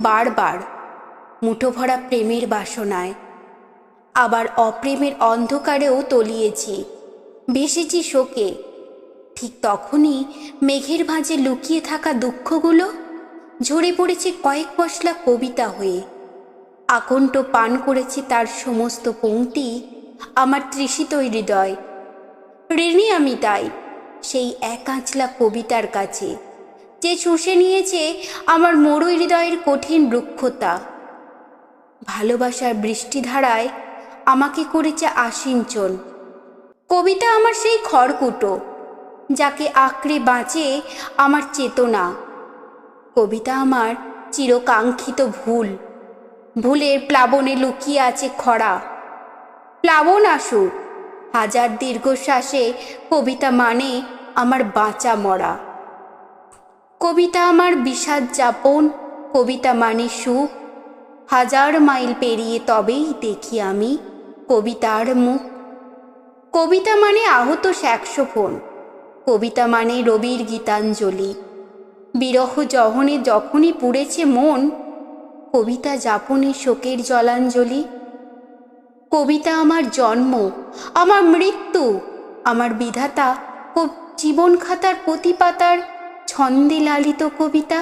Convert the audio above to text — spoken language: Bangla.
বারবার মুঠো ভরা প্রেমের বাসনায়, আবার অপ্রেমের অন্ধকারেও তলিয়েছি, ভেসেছি শোকে। ঠিক তখনই মেঘের ভাঁজে লুকিয়ে থাকা দুঃখগুলো ঝরে পড়েছে কয়েক পশলা কবিতা হয়ে। আকণ্ঠ পান করেছে তার সমস্ত পংক্তি আমার তৃষিত হৃদয়। ঋণী আমি তাই সেই এক আঁচলা কবিতার কাছে, যে শুষে নিয়েছে আমার মরু হৃদয়ের কঠিন রুক্ষতা। ভালোবাসার বৃষ্টিধারায় আমাকে করেছে আসিঞ্চন। কবিতা আমার সেই খড়কুটো, যাকে আঁকড়ে বাঁচে আমার চেতনা। কবিতা আমার চিরকাঙ্ক্ষিত ভুল, ভুলের প্লাবনে লুকিয়ে আছে খরা। প্লাবন আসুক, হাজার দীর্ঘশ্বাসে কবিতা মানে আমার বাঁচা মরা। কবিতা আমার বিষাদ যাপন, কবিতা মানে সুখ। হাজার মাইল পেরিয়ে তবেই দেখি আমি কবিতার মুখ। কবিতা মানে আহত স্যাক্সোফোন, কবিতা মানে রবির গীতাঞ্জলি। বিরহ জহনে যখনই পুড়েছে মন, কবিতা যাপনে শোকের জলাঞ্জলি। কবিতা আমার জন্ম, আমার মৃত্যু, আমার বিধাতা জীবন খাতার প্রতি পাতার ছন্দে লালিত কবিতা।